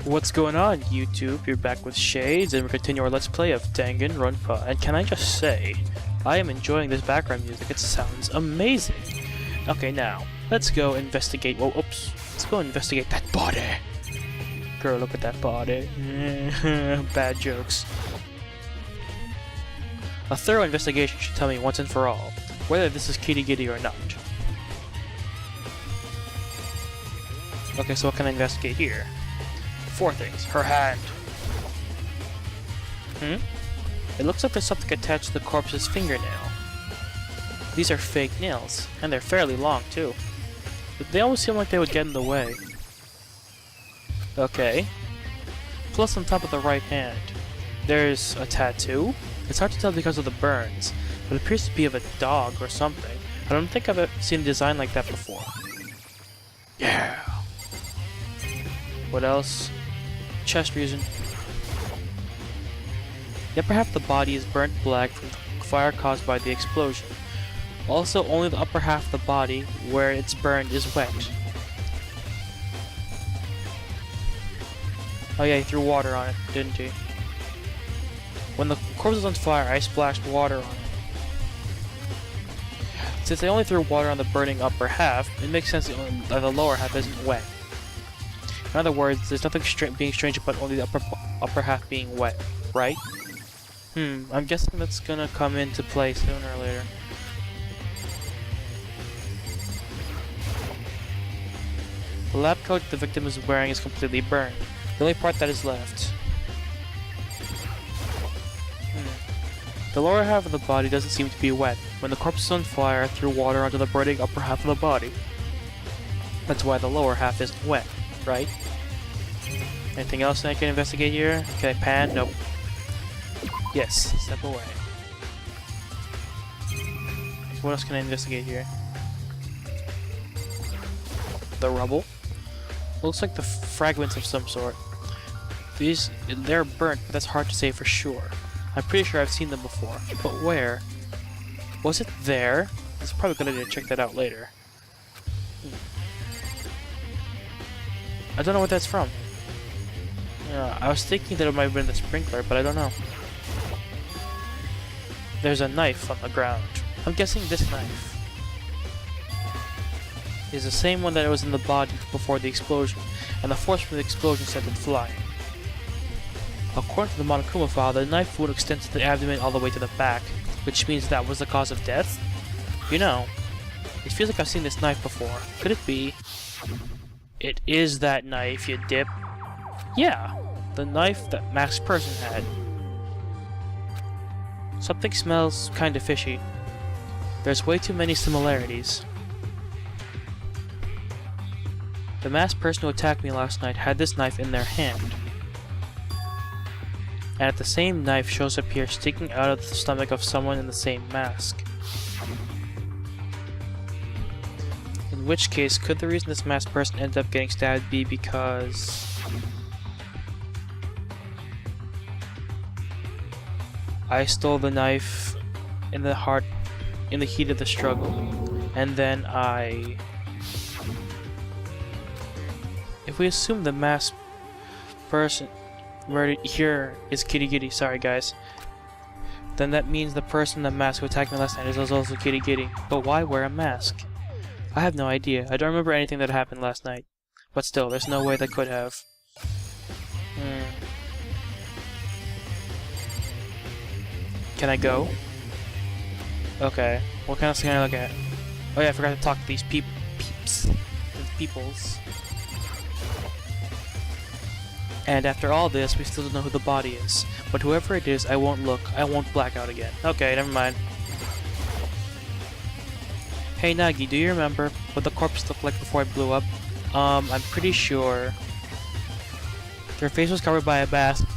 What's going on, YouTube? You're back with Shades, and we continue our Let's Play of Danganronpa. And can I just say, I am enjoying this background music. It sounds amazing. Okay, now, let's go investigate. Whoa, oops. Let's go investigate that body. Girl, look at that body. Bad jokes. A thorough investigation should tell me once and for all whether this is kitty giddy or not. Okay, so what can I investigate here? 4 things. Her hand. It looks like there's something attached to the corpse's fingernail. These are fake nails, and they're fairly long too. But they always seem like they would get in the way. Okay. Plus on top of the right hand, there's a tattoo. It's hard to tell because of the burns, but it appears to be of a dog or something. I don't think I've ever seen a design like that before. Yeah! What else? Chest region. The upper half of the body is burnt black from the fire caused by the explosion. Also, only the upper half of the body, where it's burned, is wet. Oh yeah, he threw water on it, didn't he? When the corpse was on fire, I splashed water on it. Since I only threw water on the burning upper half, it makes sense that the lower half isn't wet. In other words, there's nothing being strange about only the upper half being wet, right? I'm guessing that's gonna come into play sooner or later. The lab coat the victim is wearing is completely burned. The only part that is left. The lower half of the body doesn't seem to be wet. When the corpse is on fire, I threw water onto the burning upper half of the body. That's why the lower half isn't wet, right? Anything else I can investigate here? Can I pan? Nope. Yes, step away. What else can I investigate here? The rubble? Looks like the fragments of some sort. They're burnt, but that's hard to say for sure. I'm pretty sure I've seen them before, but where? Was it there? It's probably gonna need to check that out later. I don't know what that's from. I was thinking that it might have been the sprinkler, but I don't know. There's a knife on the ground. I'm guessing this knife is the same one that was in the body before the explosion, and the force from the explosion sent it flying. According to the Monokuma file, the knife would extend to the abdomen all the way to the back, which means that was the cause of death? You know, it feels like I've seen this knife before. Could it be? It is that knife, you dip. Yeah, the knife that Masked Person had. Something smells kinda fishy. There's way too many similarities. The masked person who attacked me last night had this knife in their hand. And the same knife shows up here sticking out of the stomach of someone in the same mask. In which case, could the reason this masked person ended up getting stabbed be because I stole the knife in the heat of the struggle, and then if we assume the masked person murdered here is Kitty Giddy, sorry guys, then that means the person the mask who attacked me last night is also Kitty Giddy. But why wear a mask? I have no idea. I don't remember anything that happened last night. But still, there's no way they could have. Can I go? Okay. What kind of thing can I look at? Oh yeah, I forgot to talk to these peeps. These peoples. And after all this, we still don't know who the body is. But whoever it is, I won't look. I won't black out again. Okay, never mind. Hey Nagi, do you remember what the corpse looked like before I blew up? I'm pretty sure their face was covered by a mask.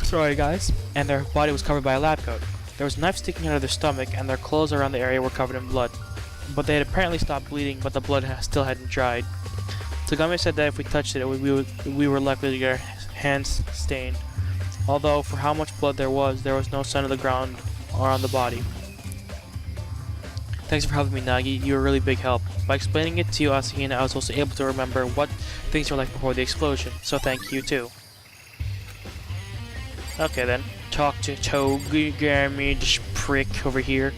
Sorry guys. And their body was covered by a lab coat. There was a knife sticking out of their stomach, and their clothes around the area were covered in blood. But they had apparently stopped bleeding, but the blood still hadn't dried. Tagame said that if we touched it, we were likely to get our hands stained. Although, for how much blood there was no sign of the ground or on the body. Thanks for helping me, Nagi. You were a really big help. By explaining it to you, Asahina, I was also able to remember what things were like before the explosion, so thank you too. Okay then. Talk to Togami, this prick over here.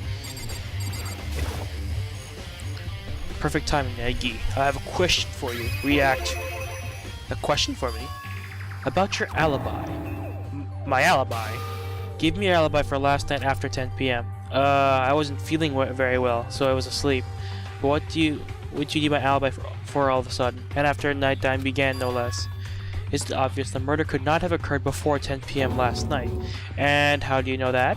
Perfect timing, Nagi. I have a question for you. React. A question for me? About your alibi. My alibi? Give me your alibi for last night after 10 p.m. I wasn't feeling very well, so I was asleep. But what do you need my alibi for all of a sudden? And after nighttime began, no less. It's obvious the murder could not have occurred before 10 p.m. last night. And how do you know that?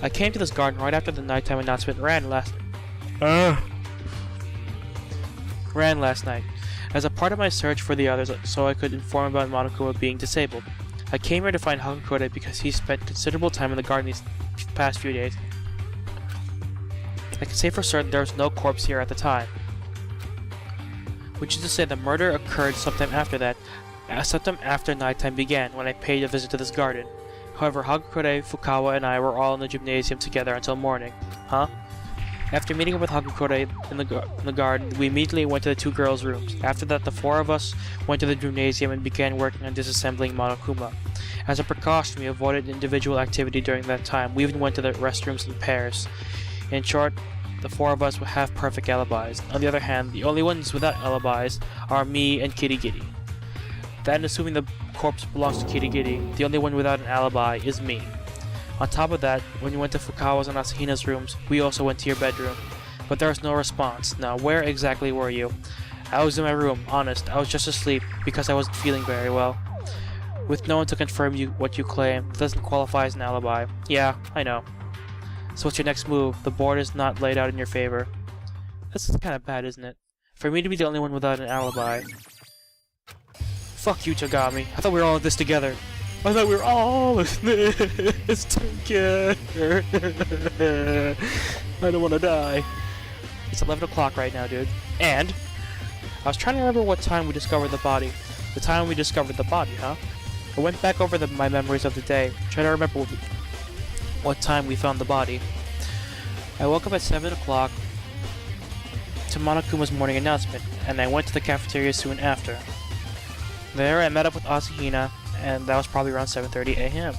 I came to this garden right after the nighttime announcement ran last night. As a part of my search for the others so I could inform about Monokuma being disabled. I came here to find Hagakure because he spent considerable time in the garden these past few days. I can say for certain there was no corpse here at the time. Which is to say the murder occurred sometime after that, sometime after nighttime began, when I paid a visit to this garden. However, Hagakure, Fukawa, and I were all in the gymnasium together until morning. Huh? After meeting up with Hagakure in the garden, we immediately went to the two girls' rooms. After that, the four of us went to the gymnasium and began working on disassembling Monokuma. As a precaution, we avoided individual activity during that time. We even went to the restrooms in pairs. In short, the four of us would have perfect alibis. On the other hand, the only ones without alibis are me and Kitty Gitty. Then, assuming the corpse belongs to Kitty Gitty, the only one without an alibi is me. On top of that, when we went to Fukawa's and Asahina's rooms, we also went to your bedroom. But there was no response. Now, where exactly were you? I was in my room, honest. I was just asleep, because I wasn't feeling very well. With no one to confirm what you claim, it doesn't qualify as an alibi. Yeah, I know. So what's your next move? The board is not laid out in your favor. This is kind of bad, isn't it? For me to be the only one without an alibi. Fuck you, Togami. I thought we were all in this together. I thought we were all in this together. I don't want to die. It's 11 o'clock right now, dude. And I was trying to remember what time we discovered the body. The time we discovered the body, huh? I went back over my memories of the day, trying to remember what time we found the body. I woke up at 7 o'clock to Monokuma's morning announcement, and I went to the cafeteria soon after. There I met up with Asahina, and that was probably around 7:30 a.m.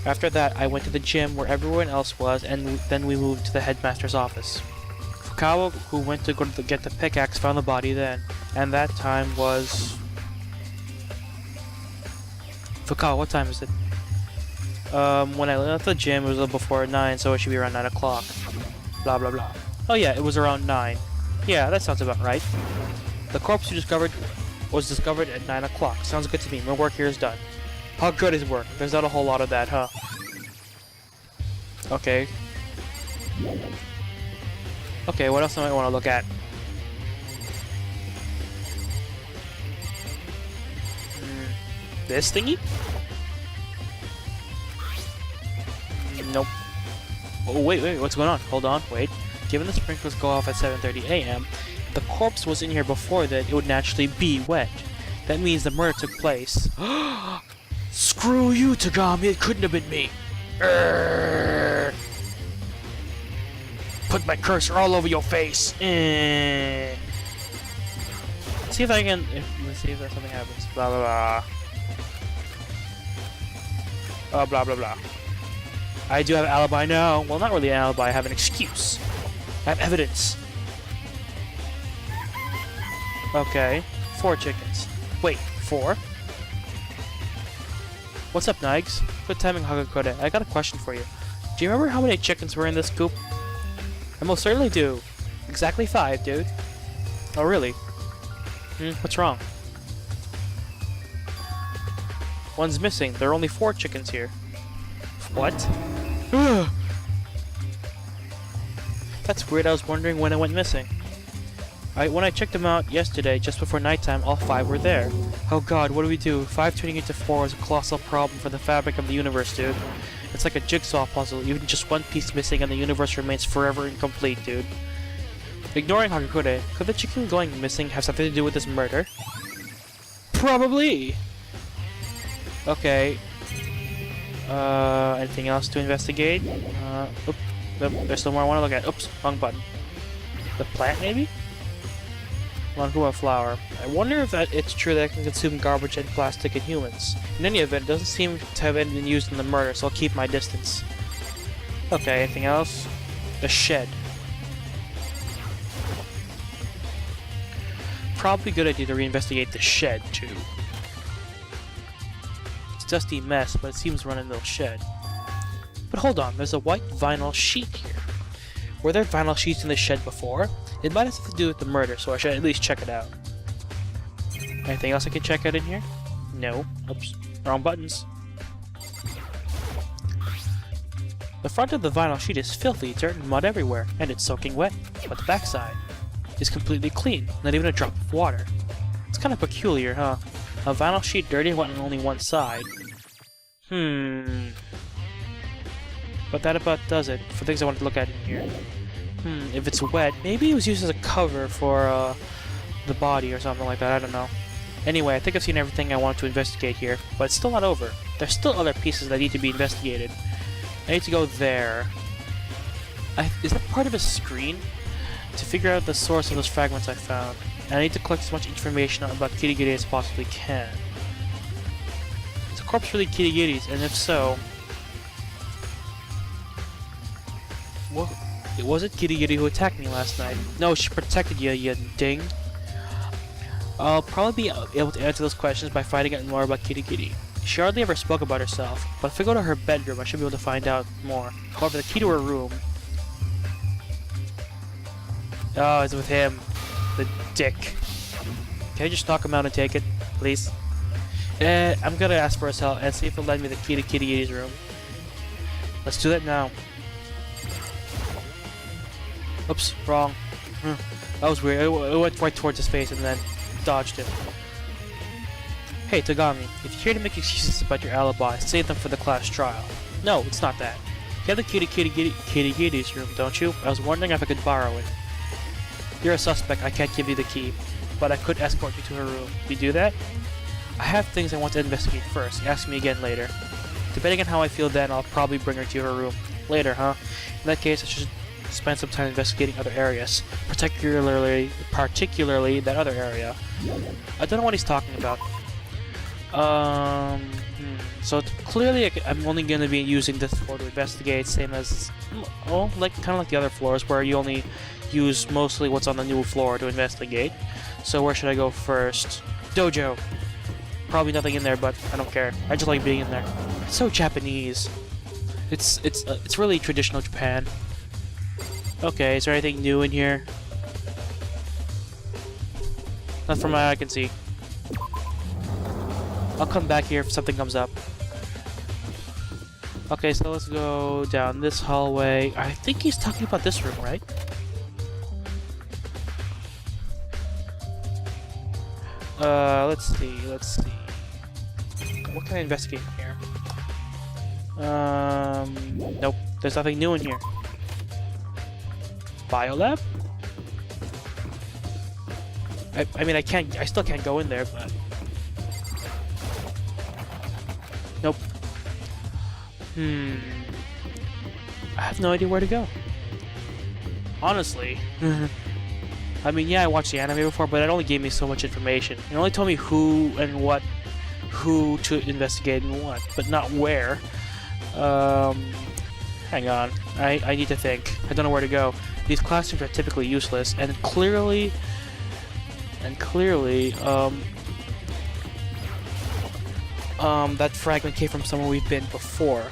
After that, I went to the gym where everyone else was, and then we moved to the headmaster's office. Fukawa, who went to get the pickaxe, found the body then, and that time was... Fukawa, what time is it? When I left the gym, it was a little before 9, so it should be around 9 o'clock. Blah blah blah. Oh yeah, it was around 9. Yeah, that sounds about right. The corpse was discovered at 9 o'clock. Sounds good to me. My work here is done. How good is work? There's not a whole lot of that, huh? Okay. Okay, what else do I want to look at? This thingy? Nope. Oh, wait, what's going on? Hold on, wait. Given the sprinklers go off at 7:30 a.m., if the corpse was in here before that, it would naturally be wet. That means the murder took place. Screw you, Togami, it couldn't have been me. Put my cursor all over your face. See if I can... Let's see if something happens. Blah, blah, blah. Blah, blah, blah. I do have an alibi now. Well, not really an alibi. I have an excuse. I have evidence. Okay. 4 chickens. Wait, 4? What's up, Nags? Good timing, Hagakure. I got a question for you. Do you remember how many chickens were in this coop? I most certainly do. Exactly 5, dude. Oh, really? What's wrong? One's missing. There are only 4 chickens here. What? That's weird. I was wondering when it went missing. When I checked them out yesterday, just before nighttime, all 5 were there. Oh god, what do we do? 5 turning into 4 is a colossal problem for the fabric of the universe, dude. It's like a jigsaw puzzle. Even just one piece missing and the universe remains forever incomplete, dude. Ignoring Hagakure, could the chicken going missing have something to do with this murder? Probably! Okay. Anything else to investigate? Nope, there's still more I want to look at. Oops, wrong button. The plant, maybe? Monokuma flower. I wonder if it's true that it can consume garbage and plastic in humans. In any event, it doesn't seem to have been used in the murder, so I'll keep my distance. Okay, anything else? The shed. Probably a good idea to reinvestigate the shed, too. It's a dusty mess, but it seems to run in a little shed. But hold on, there's a white vinyl sheet here. Were there vinyl sheets in the shed before? It might have something to do with the murder, so I should at least check it out. Anything else I can check out in here? No. Oops. Wrong buttons. The front of the vinyl sheet is filthy, dirt and mud everywhere, and it's soaking wet. But the backside is completely clean, not even a drop of water. It's kind of peculiar, huh? A vinyl sheet dirty and wet on only one side. But that about does it for things I wanted to look at in here. If it's wet, maybe it was used as a cover for the body or something like that, I don't know. Anyway, I think I've seen everything I want to investigate here, but it's still not over. There's still other pieces that need to be investigated. I need to go there. Is that part of a screen? To figure out the source of those fragments I found. And I need to collect as much information about Kirigiri as I possibly can. Is the corpse really Kirigiri's? And if so... What? Was it Kirigiri who attacked me last night? No, she protected you, you ding. I'll probably be able to answer those questions by finding out more about Kirigiri. She hardly ever spoke about herself, but if I go to her bedroom, I should be able to find out more. However, the key to her room... Oh, it's with him. The dick. Can I just knock him out and take it, please? I'm gonna ask for his help and see if he'll lend me the key to Kirigiri's room. Let's do that now. Oops, wrong. That was weird. It went right towards his face and then dodged him. Hey, Tagami, if you're here to make excuses about your alibi, save them for the class trial. No, it's not that. You have the key to Kirigiri's room, don't you? I was wondering if I could borrow it. You're a suspect, I can't give you the key, but I could escort you to her room. You do that? I have things I want to investigate first. Ask me again later. Depending on how I feel then, I'll probably bring her to her room. Later, huh? In that case, I should spend some time investigating other areas, particularly that other area. I don't know what he's talking about. So clearly I'm only going to be using this floor to investigate, same as, kind of like the other floors where you only use mostly what's on the new floor to investigate. So where should I go first? Dojo. Probably nothing in there, but I don't care. I just like being in there. It's so Japanese. It's really traditional Japan. Okay, is there anything new in here? Not from what I can see. I'll come back here if something comes up. Okay, so let's go down this hallway. I think he's talking about this room, right? Let's see. What can I investigate in here? Nope. There's nothing new in here. Biolab? I mean, I still can't go in there, but... Nope. I have no idea where to go. Honestly. I mean, yeah, I watched the anime before, but it only gave me so much information. It only told me who to investigate and what, but not where. Hang on. I need to think. I don't know where to go. These classrooms are typically useless, and clearly, that fragment came from somewhere we've been before.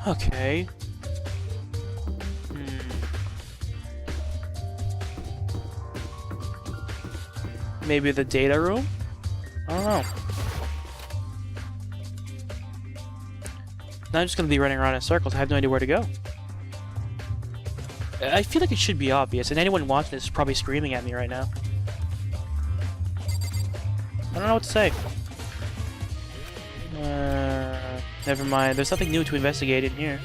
Okay. Maybe the data room? I don't know. Now I'm just gonna be running around in circles. I have no idea where to go. I feel like it should be obvious, and anyone watching this is probably screaming at me right now. I don't know what to say. Never mind. There's nothing new to investigate in here.